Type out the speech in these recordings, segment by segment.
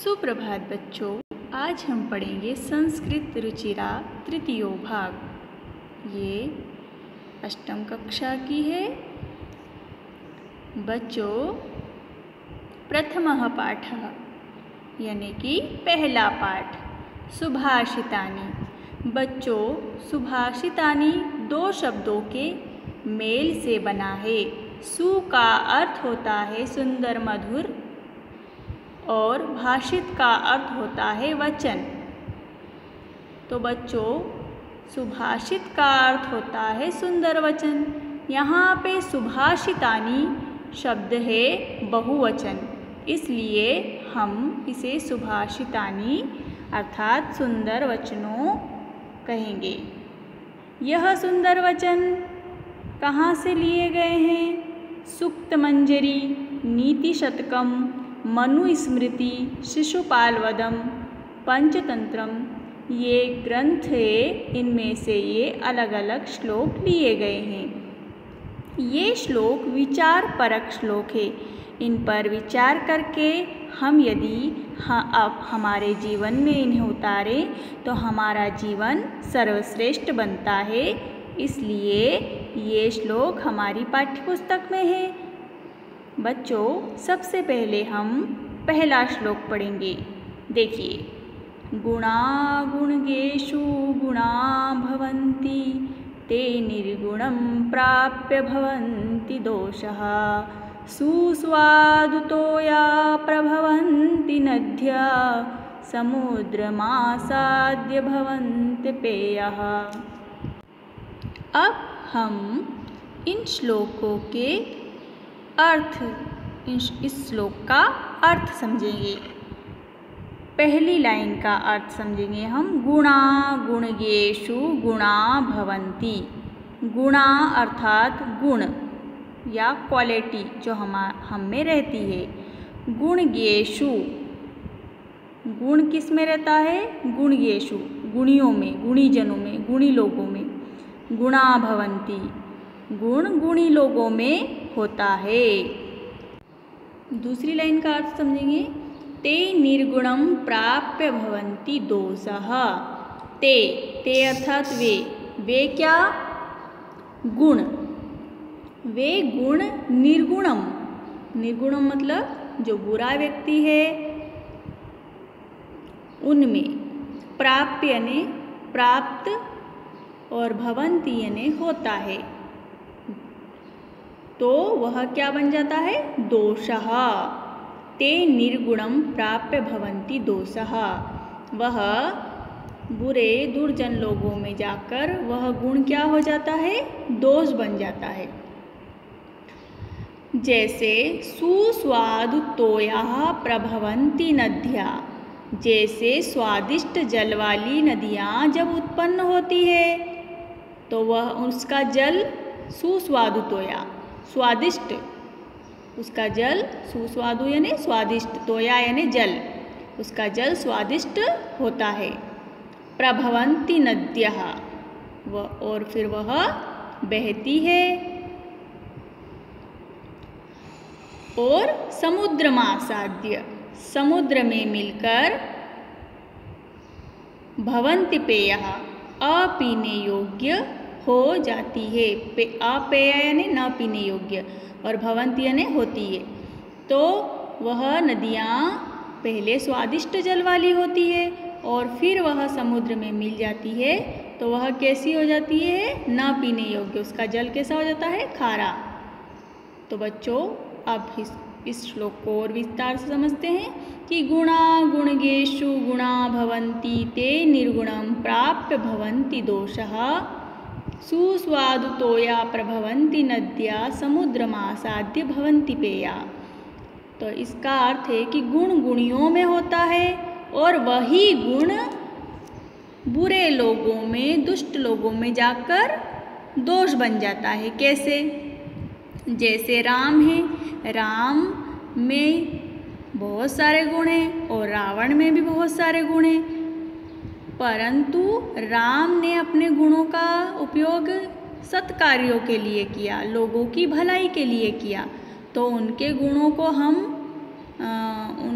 सुप्रभात बच्चों, आज हम पढ़ेंगे संस्कृत रुचिरा तृतीयो भाग। ये अष्टम कक्षा की है। बच्चों, प्रथमः पाठः यानी कि पहला पाठ सुभाषितानि। बच्चों, सुभाषितानि दो शब्दों के मेल से बना है। सु का अर्थ होता है सुंदर मधुर और भाषित का अर्थ होता है वचन। तो बच्चों, सुभाषित का अर्थ होता है सुंदर वचन। यहाँ पे सुभाषितानि शब्द है बहुवचन, इसलिए हम इसे सुभाषितानि अर्थात सुंदर वचनों कहेंगे। यह सुंदर वचन कहाँ से लिए गए हैं? सूक्तमंजरी, नीतिशतकम, मनुस्मृति, शिशुपालवधम, पंचतंत्रम, ये ग्रंथ है। इनमें से ये अलग अलग श्लोक लिए गए हैं। ये श्लोक विचार परक श्लोक है। इन पर विचार करके हम यदि अब हमारे जीवन में इन्हें उतारें तो हमारा जीवन सर्वश्रेष्ठ बनता है। इसलिए ये श्लोक हमारी पाठ्यपुस्तक में है। बच्चों, सबसे पहले हम पहला श्लोक पढ़ेंगे। देखिए, गुणा गुणगेषु गुणा भवन्ति ते निर्गुणं प्राप्य भवन्ति दोषः सुस्वादुतोया प्रभवन्ति नद्या समुद्रमासाद्य भवन्ति पेयः। अब हम इन श्लोकों के अर्थ, इस श्लोक का अर्थ समझेंगे। पहली लाइन का अर्थ समझेंगे हम। गुणा गुणगेषु गुणा भवन्ति। गुणा अर्थात गुण या क्वालिटी जो हम में रहती है। गुणगेषु, गुण किस में रहता है? गुणगेषु, गुणियों में, गुणीजनों में, गुणी लोगों में। गुणा भवन्ति, गुण गुणी लोगों में होता है। दूसरी लाइन का अर्थ समझेंगे। ते निर्गुणं प्राप्य भवन्ति दोषः। ते अर्थात वे क्या? गुण। वे गुण निर्गुणम, निर्गुणम मतलब जो बुरा व्यक्ति है उनमें, प्राप्य यानी प्राप्त और भवन्ति यानी होता है, तो वह क्या बन जाता है? दोषः। ते निर्गुणं प्राप्य भवन्ति दोषः। वह बुरे दुर्जन लोगों में जाकर वह गुण क्या हो जाता है? दोष बन जाता है। जैसे सुस्वादुतोयाः प्रभवन्ति नद्या, जैसे स्वादिष्ट जल वाली नदियाँ जब उत्पन्न होती है तो वह उसका जल सुस्वादुतोया, स्वादिष्ट, उसका जल सुस्वादु यानी स्वादिष्ट, तोया यानी जल, उसका जल स्वादिष्ट होता है। प्रभवन्ति नद्यः, और फिर वह बहती है। और समुद्रमासाद्य, समुद्र में मिलकर भवन्ति पेयः, अपीने योग्य हो जाती है। अपेय यानी न पीने योग्य और भवन्ति यानी होती है। तो वह नदियाँ पहले स्वादिष्ट जल वाली होती है और फिर वह समुद्र में मिल जाती है तो वह कैसी हो जाती है? न पीने योग्य। उसका जल कैसा हो जाता है? खारा। तो बच्चों, अब इस श्लोक को और विस्तार से समझते हैं कि गुणा गुणगेषु गुणा भवन्ति ते निर्गुणं प्राप्य भवन्ति दोषः सुस्वादुतोया प्रभवन्ति नद्या समुद्रमासाद्य भवन्ति पेया। तो इसका अर्थ है कि गुण गुणियों में होता है और वही गुण बुरे लोगों में, दुष्ट लोगों में जाकर दोष बन जाता है। कैसे? जैसे राम है, राम में बहुत सारे गुण हैं और रावण में भी बहुत सारे गुण हैं, परंतु राम ने अपने गुणों का उपयोग सत्कार्यों के लिए किया, लोगों की भलाई के लिए किया, तो उनके गुणों को हम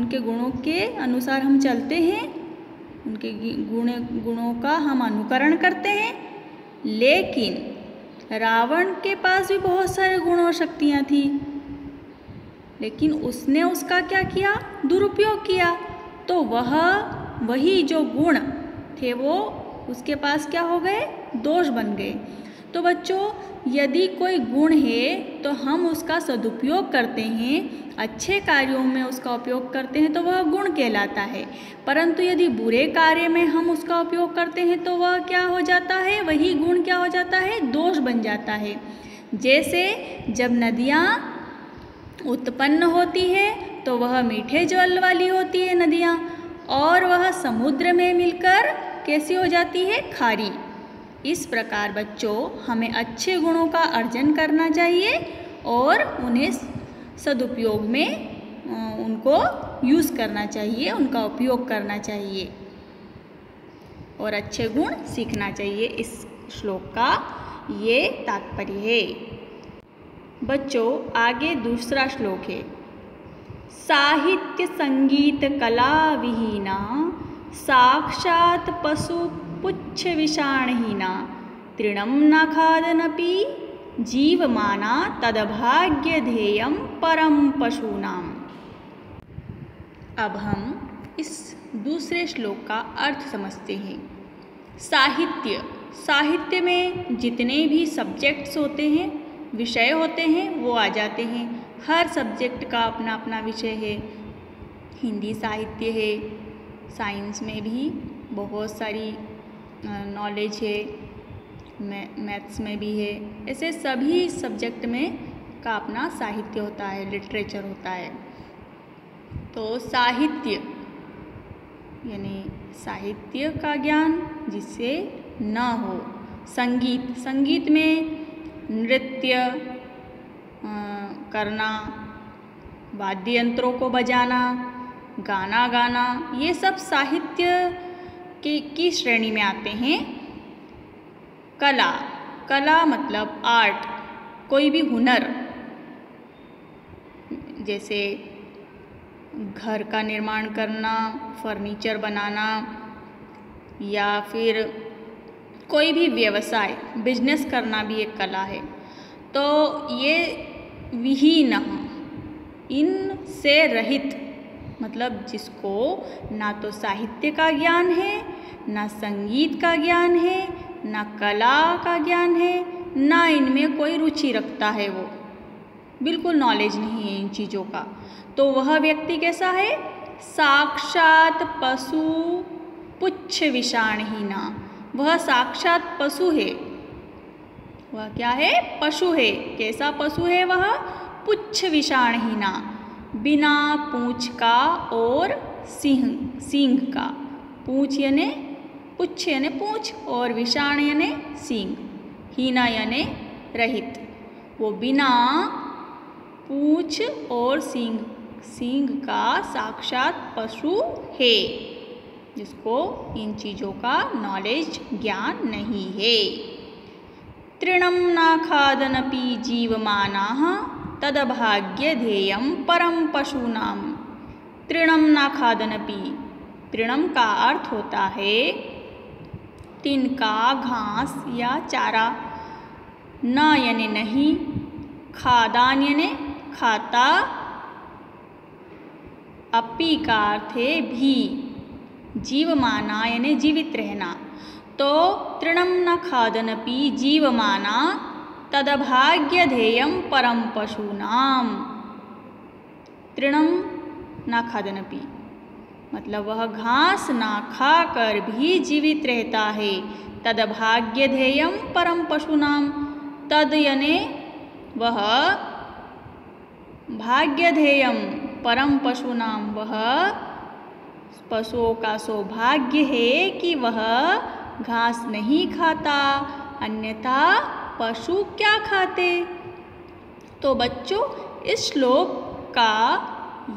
उनके गुणों के अनुसार हम चलते हैं, उनके गुणों का हम अनुकरण करते हैं। लेकिन रावण के पास भी बहुत सारे गुण और शक्तियाँ थी, लेकिन उसने उसका क्या किया? दुरुपयोग किया। तो वही जो गुण थे वो उसके पास क्या हो गए? दोष बन गए। तो बच्चों, यदि कोई गुण है तो हम उसका सदुपयोग करते हैं, अच्छे कार्यों में उसका उपयोग करते हैं तो वह गुण कहलाता है। परंतु यदि बुरे कार्य में हम उसका उपयोग करते हैं तो वह क्या हो जाता है? वही गुण क्या हो जाता है? दोष बन जाता है। जैसे जब नदियाँ उत्पन्न होती है तो वह मीठे जल वाली होती है नदियाँ, और वह समुद्र में मिलकर कैसी हो जाती है? खारी। इस प्रकार बच्चों, हमें अच्छे गुणों का अर्जन करना चाहिए और उन्हें सदुपयोग में उनको यूज़ करना चाहिए, उनका उपयोग करना चाहिए और अच्छे गुण सीखना चाहिए। इस श्लोक का ये तात्पर्य है। बच्चों, आगे दूसरा श्लोक है। साहित्य संगीत कला विहीना साक्षात् पशु पुच्छ विषाणहीना तृणं न खादनपि जीवमाना तदभाग्य ध्येयं परम पशूनाम। अब हम इस दूसरे श्लोक का अर्थ समझते हैं। साहित्य में जितने भी सब्जेक्ट्स होते हैं, विषय होते हैं, वो आ जाते हैं। हर सब्जेक्ट का अपना अपना विषय है। हिंदी साहित्य है, साइंस में भी बहुत सारी नॉलेज है, मैथ्स में भी है। ऐसे सभी सब्जेक्ट में का अपना साहित्य होता है, लिटरेचर होता है। तो साहित्य यानी साहित्य का ज्ञान जिससे न हो। संगीत में नृत्य करना, वाद्य यंत्रों को बजाना, गाना गाना, ये सब साहित्य की श्रेणी में आते हैं। कला मतलब आर्ट, कोई भी हुनर, जैसे घर का निर्माण करना, फर्नीचर बनाना, या फिर कोई भी व्यवसाय, बिजनेस करना भी एक कला है। तो ये विहीन, इनसे रहित मतलब जिसको ना तो साहित्य का ज्ञान है, ना संगीत का ज्ञान है, ना कला का ज्ञान है, ना इनमें कोई रुचि रखता है, वो बिल्कुल नॉलेज नहीं है इन चीज़ों का, तो वह व्यक्ति कैसा है? साक्षात पशु पुच्छ विषाणहीना। वह साक्षात पशु है। वह क्या है? पशु है। कैसा पशु है वह? पुच्छ विषाणहीना, बिना पूँछ का और सींग का। पूँछ यानी पुच्छ यानी पूँछ, और विषाण यानी सींग, हीना यानी रहित। वो बिना पूँछ और सींग का साक्षात पशु है, जिसको इन चीज़ों का नॉलेज, ज्ञान नहीं है। तृणं न खादनपि जीवमानाः तदभाग्य ध्येयं परम पशूनाम। तृणं न खादनपि, तृणम का अर्थ होता है तिनका, घास या चारा। न यानी नहीं, खादान यानी खाता, अपि का अर्थ है भी, जीवमाना यानी जीवित रहना। तो तृणं न खादनपि जीवमाना तदभाग्य ध्येयं परम पशूनाम। तृणं न खादनपि मतलब वह घास ना खाकर भी जीवित रहता है। तदभाग्य ध्येयं परम पशूनाम, तद यानी वह, भाग्य ध्येयं परम पशूनाम, वह पशुओं का सौभाग्य है कि वह घास नहीं खाता, अन्यथा पशु क्या खाते। तो बच्चों, इस श्लोक का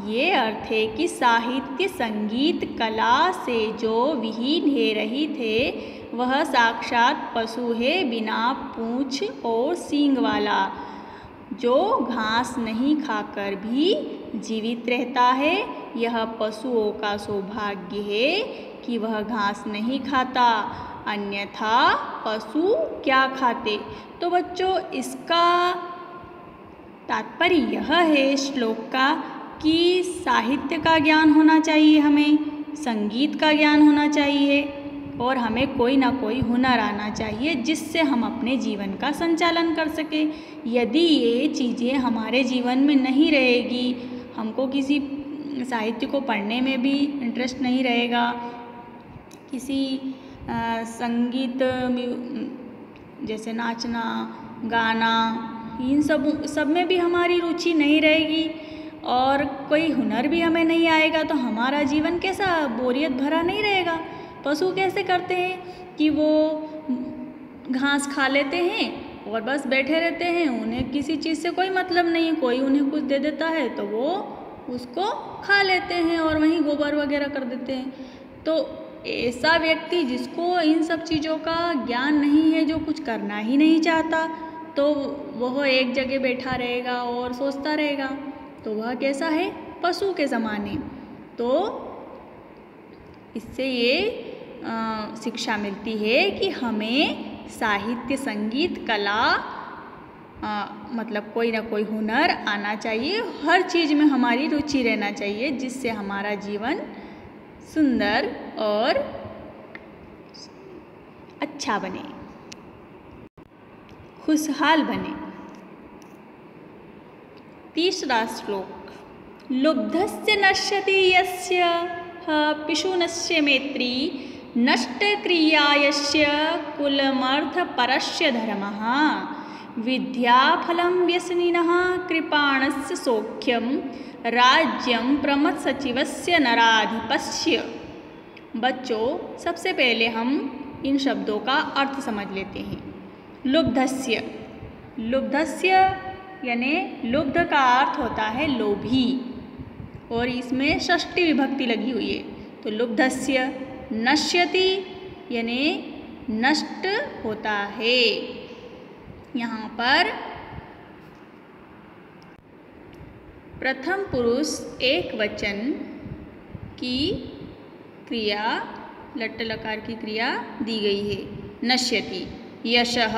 ये अर्थ है कि साहित्य, संगीत, कला से जो विहीन है, रहित है, वह साक्षात पशु है, बिना पूँछ और सींग वाला, जो घास नहीं खाकर भी जीवित रहता है। यह पशुओं का सौभाग्य है कि वह घास नहीं खाता, अन्यथा पशु क्या खाते। तो बच्चों, इसका तात्पर्य यह है श्लोक का कि साहित्य का ज्ञान होना चाहिए, हमें संगीत का ज्ञान होना चाहिए और हमें कोई ना कोई हुनर आना चाहिए जिससे हम अपने जीवन का संचालन कर सकें। यदि ये चीज़ें हमारे जीवन में नहीं रहेगी, हमको किसी साहित्य को पढ़ने में भी इंटरेस्ट नहीं रहेगा, किसी संगीत जैसे नाचना गाना इन सब में भी हमारी रुचि नहीं रहेगी और कोई हुनर भी हमें नहीं आएगा, तो हमारा जीवन कैसा बोरियत भरा नहीं रहेगा। पशु कैसे करते हैं कि वो घास खा लेते हैं और बस बैठे रहते हैं, उन्हें किसी चीज़ से कोई मतलब नहीं, कोई उन्हें कुछ दे देता है तो वो उसको खा लेते हैं और वहीं गोबर वगैरह कर देते हैं। तो ऐसा व्यक्ति जिसको इन सब चीज़ों का ज्ञान नहीं है, जो कुछ करना ही नहीं चाहता, तो वह एक जगह बैठा रहेगा और सोचता रहेगा, तो वह कैसा है, पशु के समान है। तो इससे ये शिक्षा मिलती है कि हमें साहित्य, संगीत, कला मतलब कोई ना कोई हुनर आना चाहिए, हर चीज़ में हमारी रुचि रहना चाहिए, जिससे हमारा जीवन सुंदर और अच्छा बने, खुशहाल बने। तीसरा श्लोक, लुब्धस्य नश्यति यस्य पिशुनस्य मैत्री नष्टक्रियायस्य कुलमर्थपरस्य धर्मः विद्याफलं व्यसनिनः कृपाणस्य सौख्यं राज्यं प्रमथसचिवस्य नराधिपस्य। बच्चों, सबसे पहले हम इन शब्दों का अर्थ समझ लेते हैं। लुब्धस्य, लुब्धस्य यानी लुब्ध का अर्थ होता है लोभी और इसमें षष्ठी विभक्ति लगी हुई है। तो लुब्धस्य, नश्यति यानी नष्ट होता है। यहाँ पर प्रथम पुरुष एक वचन की क्रिया, लट्ट लकार की क्रिया दी गई है। नश्यति, यशः,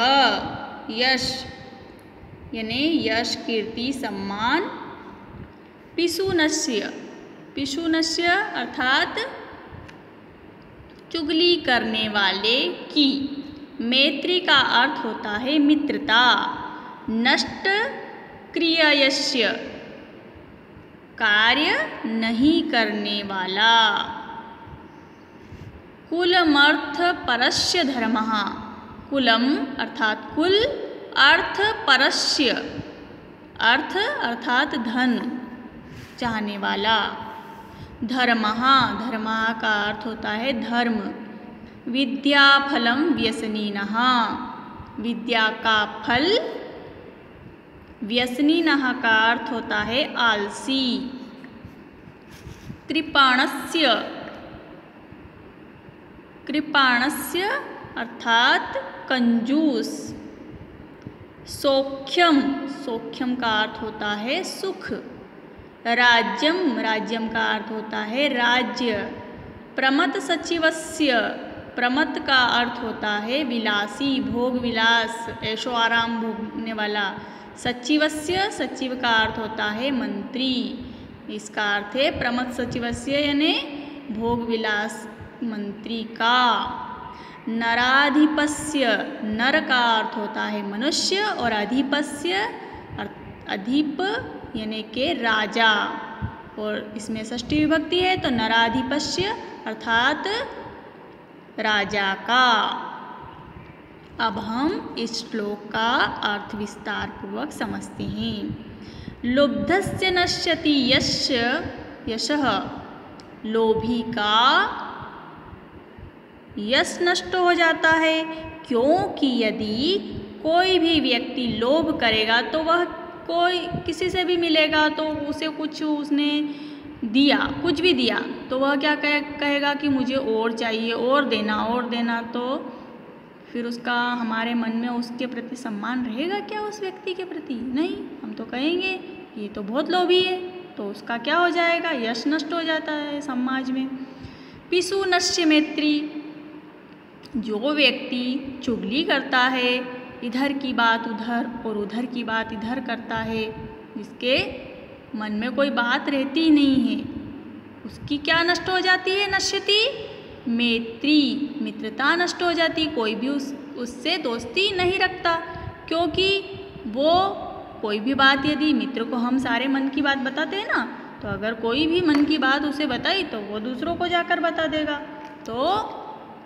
यश यानी यश, कीर्ति, सम्मान। पिशुनस्य, पिशुनस्य अर्थात चुगली करने वाले की। मैत्री का अर्थ होता है मित्रता। नष्ट क्रियायस्य, कार्य नहीं करने वाला। कुलमर्थ परस्य धर्मः, कुलम अर्थात कुल, अर्थ परस्य, अर्थ अर्थात धन चाहने वाला। धर्मः, धर्मः का अर्थ होता है धर्म। विद्याफलं व्यसनिनः, विद्या का फल। व्यसनिनः का अर्थ होता है आलसी। कृपाणस्य, कृपाणस्य अर्थात कंजूस। सौख्यम, सौख्यम का अर्थ होता है सुख। राज्यम, राज्यम का अर्थ होता है राज्य। प्रमथ सचिवस्य, प्रमथ का अर्थ होता है विलासी, भोग विलास, ऐशो आराम भोगने वाला। सचिवस्य, सचिव का अर्थ होता है मंत्री। इसका अर्थ है प्रमथ सचिवस्य यानी भोग विलास मंत्री का। नराधिपस्य, नर का अर्थ होता है मनुष्य और अधिपस्य अधिप यानी के राजा, और इसमें षष्ठी विभक्ति है तो नराधिपस्य अर्थात राजा का। अब हम इस श्लोक का अर्थ विस्तार पूर्वक समझते हैं। लुब्धस्य नश्यति यस्य, यशः लोभी का यश नष्ट हो जाता है, क्योंकि यदि कोई भी व्यक्ति लोभ करेगा तो वह कोई किसी से भी मिलेगा तो उसे कुछ उसने दिया, कुछ भी दिया, तो वह क्या कहेगा कि मुझे और चाहिए, और देना, तो फिर उसका हमारे मन में उसके प्रति सम्मान रहेगा क्या उस व्यक्ति के प्रति? नहीं, हम तो कहेंगे ये तो बहुत लोभी है, तो उसका क्या हो जाएगा, यश नष्ट हो जाता है समाज में। पिशु नश्य मैत्री, जो व्यक्ति चुगली करता है, इधर की बात उधर और उधर की बात इधर करता है, जिसके मन में कोई बात रहती नहीं है, उसकी क्या नष्ट हो जाती है, नश्यति मैत्री, मित्रता नष्ट हो जाती। कोई भी उससे दोस्ती नहीं रखता, क्योंकि वो कोई भी बात यदि मित्र को हम सारे मन की बात बताते हैं ना, तो अगर कोई भी मन की बात उसे बताई तो वो दूसरों को जाकर बता देगा। तो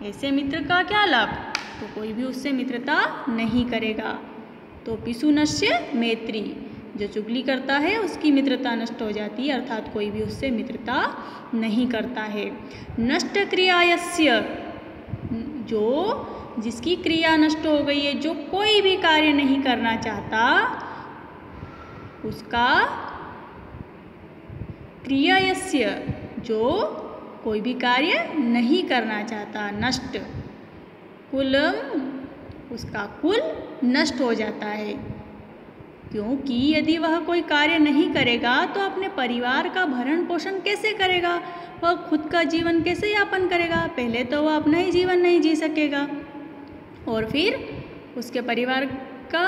ऐसे मित्र का क्या लाभ, तो कोई भी उससे मित्रता नहीं करेगा। तो पिशु नश्य मैत्री, जो चुगली करता है उसकी मित्रता नष्ट हो जाती है, अर्थात कोई भी उससे मित्रता नहीं करता है। नष्ट क्रियायस्य, जो जिसकी क्रिया नष्ट हो गई है, जो कोई भी कार्य नहीं करना चाहता, उसका क्रियायस्य, जो कोई भी कार्य नहीं करना चाहता, नष्ट कुलम, उसका कुल नष्ट हो जाता है। क्योंकि यदि वह कोई कार्य नहीं करेगा तो अपने परिवार का भरण पोषण कैसे करेगा, वह खुद का जीवन कैसे यापन करेगा। पहले तो वह अपना ही जीवन नहीं जी सकेगा और फिर उसके परिवार का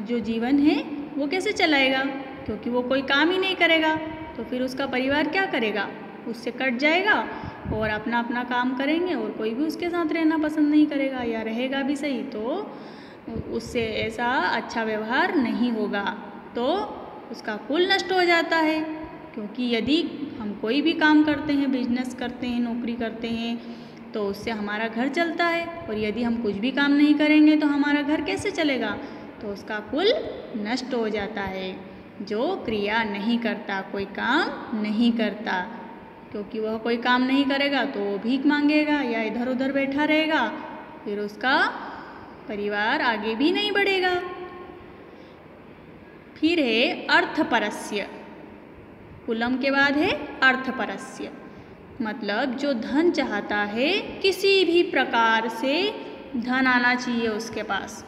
जो जीवन है वो कैसे चलाएगा, क्योंकि वो कोई काम ही नहीं करेगा। तो फिर उसका परिवार क्या करेगा, उससे कट जाएगा और अपना अपना काम करेंगे और कोई भी उसके साथ रहना पसंद नहीं करेगा, या रहेगा भी सही तो उससे ऐसा अच्छा व्यवहार नहीं होगा, तो उसका कुल नष्ट हो जाता है। क्योंकि यदि हम कोई भी काम करते हैं, बिजनेस करते हैं, नौकरी करते हैं, तो उससे हमारा घर चलता है, और यदि हम कुछ भी काम नहीं करेंगे तो हमारा घर कैसे चलेगा, तो उसका कुल नष्ट हो जाता है। जो क्रिया नहीं करता, कोई काम नहीं करता, क्योंकि वह कोई काम नहीं करेगा तो वो भीख मांगेगा या इधर उधर बैठा रहेगा, फिर उसका परिवार आगे भी नहीं बढ़ेगा। फिर है अर्थपरस्य, कुलम के बाद है अर्थपरस्य, मतलब जो धन चाहता है, किसी भी प्रकार से धन आना चाहिए उसके पास,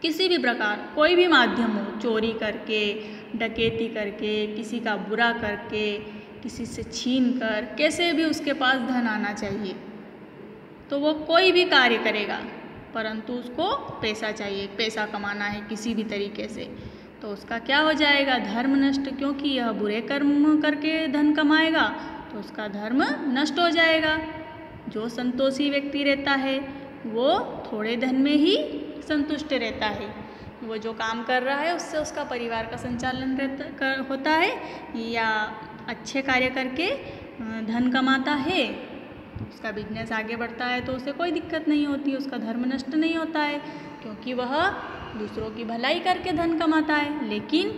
किसी भी प्रकार, कोई भी माध्यम हो, चोरी करके, डकैती करके, किसी का बुरा करके, किसी से छीन कर, कैसे भी उसके पास धन आना चाहिए, तो वो कोई भी कार्य करेगा, परंतु उसको पैसा चाहिए, पैसा कमाना है किसी भी तरीके से, तो उसका क्या हो जाएगा, धर्म नष्ट। क्योंकि यह बुरे कर्म करके धन कमाएगा तो उसका धर्म नष्ट हो जाएगा। जो संतोषी व्यक्ति रहता है वो थोड़े धन में ही संतुष्ट रहता है, वो जो काम कर रहा है उससे उसका परिवार का संचालन होता है, या अच्छे कार्य करके धन कमाता है, उसका बिजनेस आगे बढ़ता है तो उसे कोई दिक्कत नहीं होती, उसका धर्म नष्ट नहीं होता है, क्योंकि वह दूसरों की भलाई करके धन कमाता है। लेकिन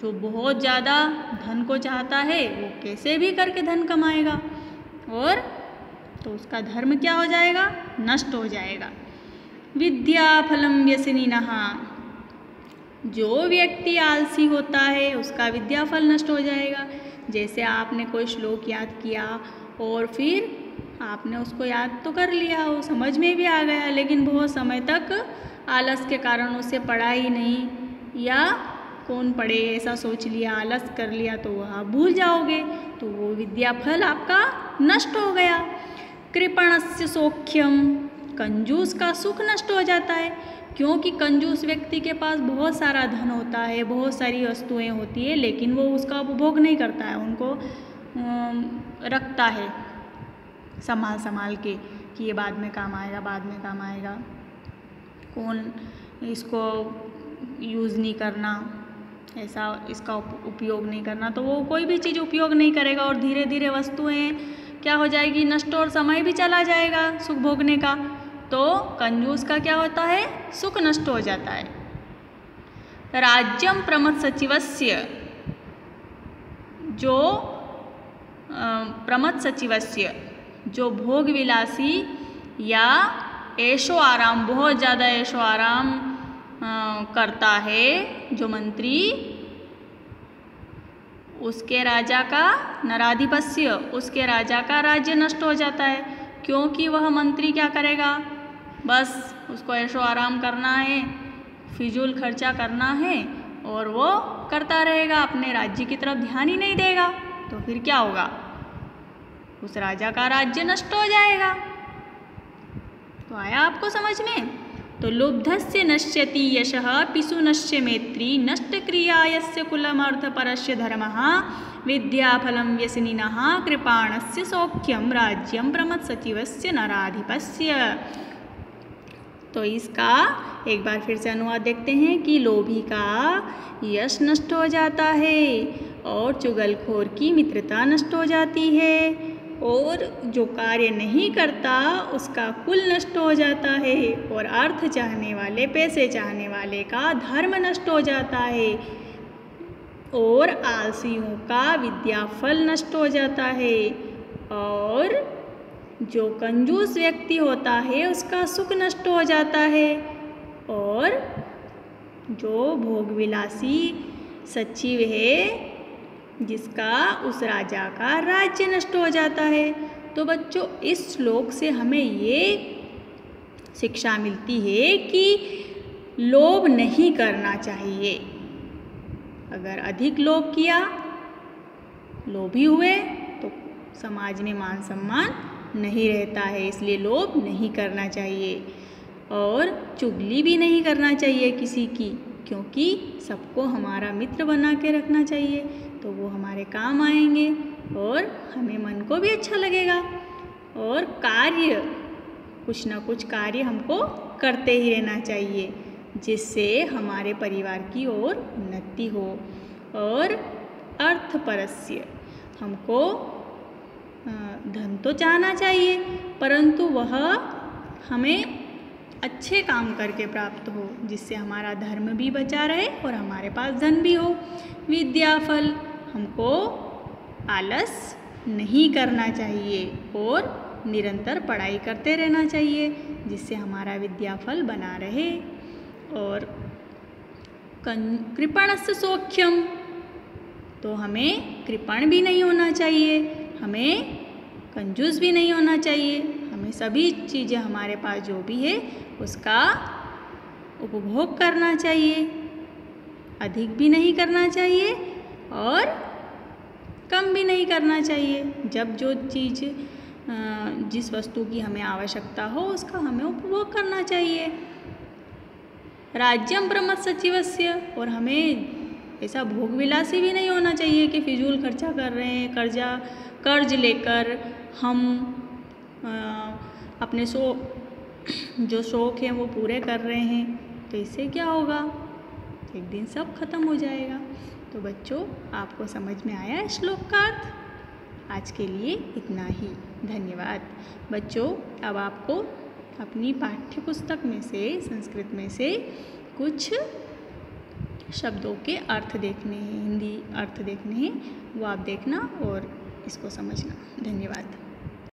जो बहुत ज़्यादा धन को चाहता है वो कैसे भी करके धन कमाएगा, और तो उसका धर्म क्या हो जाएगा, नष्ट हो जाएगा। विद्या फलम व्यसनिनः, जो व्यक्ति आलसी होता है उसका विद्या फल नष्ट हो जाएगा। जैसे आपने कोई श्लोक याद किया और फिर आपने उसको याद तो कर लिया, वो समझ में भी आ गया, लेकिन बहुत समय तक आलस के कारण उसे पढ़ा ही नहीं, या कौन पढ़े ऐसा सोच लिया, आलस कर लिया, तो वह आप भूल जाओगे, तो वो विद्या फल आपका नष्ट हो गया। कृपणस्य सौख्यम, कंजूस का सुख नष्ट हो जाता है, क्योंकि कंजूस व्यक्ति के पास बहुत सारा धन होता है, बहुत सारी वस्तुएं होती है, लेकिन वो उसका उपभोग नहीं करता है, उनको रखता है संभाल संभाल के कि ये बाद में काम आएगा, बाद में काम आएगा, कौन इसको यूज़ नहीं करना, ऐसा इसका उपयोग नहीं करना, तो वो कोई भी चीज़ उपयोग नहीं करेगा और धीरे धीरे वस्तुएं क्या हो जाएगी, नष्ट, और समय भी चला जाएगा सुख भोगने का। तो कंजूस का क्या होता है, सुख नष्ट हो जाता है। राज्यम प्रमथ सचिवस्य, जो प्रमथ सचिवस्य, जो भोग विलासी या ऐशो आराम, बहुत ज़्यादा ऐशो आराम करता है जो मंत्री, उसके राजा का नराधिपस्य, उसके राजा का राज्य नष्ट हो जाता है, क्योंकि वह मंत्री क्या करेगा, बस उसको ऐशो आराम करना है, फिजूल खर्चा करना है, और वो करता रहेगा, अपने राज्य की तरफ ध्यान ही नहीं देगा, तो फिर क्या होगा? उस राजा का राज्य नष्ट हो जाएगा। तो आया आपको समझ में? तो लुब्धस्य नश्यति यशः पिशुनस्य मैत्री नष्ट क्रिया यस्य कुलमर्थ परस्य धर्मः विद्याफलं व्यसनिनः कृपाणस्य सौख्यम राज्यम प्रमथसचिवस्य नराधिपस्य। तो इसका एक बार फिर से अनुवाद देखते हैं कि लोभी का यश नष्ट हो जाता है और चुगलखोर की मित्रता नष्ट हो जाती है और जो कार्य नहीं करता उसका कुल नष्ट हो जाता है और अर्थ चाहने वाले, पैसे चाहने वाले का धर्म नष्ट हो जाता है और आलसियों का विद्याफल नष्ट हो जाता है और जो कंजूस व्यक्ति होता है उसका सुख नष्ट हो जाता है और जो भोगविलासी सचिव है जिसका उस राजा का राज्य नष्ट हो जाता है। तो बच्चों, इस श्लोक से हमें ये शिक्षा मिलती है कि लोभ नहीं करना चाहिए। अगर अधिक लोभ किया, लोभी हुए, तो समाज में मान सम्मान नहीं रहता है, इसलिए लोभ नहीं करना चाहिए। और चुगली भी नहीं करना चाहिए किसी की, क्योंकि सबको हमारा मित्र बना के रखना चाहिए, तो वो हमारे काम आएंगे और हमें मन को भी अच्छा लगेगा। और कार्य, कुछ ना कुछ कार्य हमको करते ही रहना चाहिए जिससे हमारे परिवार की ओर उन्नति हो। और अर्थपरस्य, हमको धन तो चाहना चाहिए परंतु वह हमें अच्छे काम करके प्राप्त हो जिससे हमारा धर्म भी बचा रहे और हमारे पास धन भी हो। विद्याफल, हमको आलस नहीं करना चाहिए और निरंतर पढ़ाई करते रहना चाहिए जिससे हमारा विद्याफल बना रहे। और कृपणस्य सौख्यम, तो हमें कृपण भी नहीं होना चाहिए, हमें कंजूस भी नहीं होना चाहिए, हमें सभी चीज़ें हमारे पास जो भी है उसका उपभोग करना चाहिए, अधिक भी नहीं करना चाहिए और कम भी नहीं करना चाहिए। जब जो चीज़ जिस वस्तु की हमें आवश्यकता हो उसका हमें उपभोग करना चाहिए। राज्यम प्रमथसचिवस्य, और हमें ऐसा भोगविलासी भी नहीं होना चाहिए कि फिजूल खर्चा कर रहे हैं, कर्ज लेकर हम अपने जो शौक़ हैं वो पूरे कर रहे हैं, तो इससे क्या होगा? एक दिन सब खत्म हो जाएगा। तो बच्चों, आपको समझ में आया इस श्लोक का अर्थ? आज के लिए इतना ही, धन्यवाद। बच्चों, अब आपको अपनी पाठ्य पुस्तक में से, संस्कृत में से कुछ शब्दों के अर्थ देखने हैं, हिंदी अर्थ देखने हैं, वो आप देखना और इसको समझना। धन्यवाद।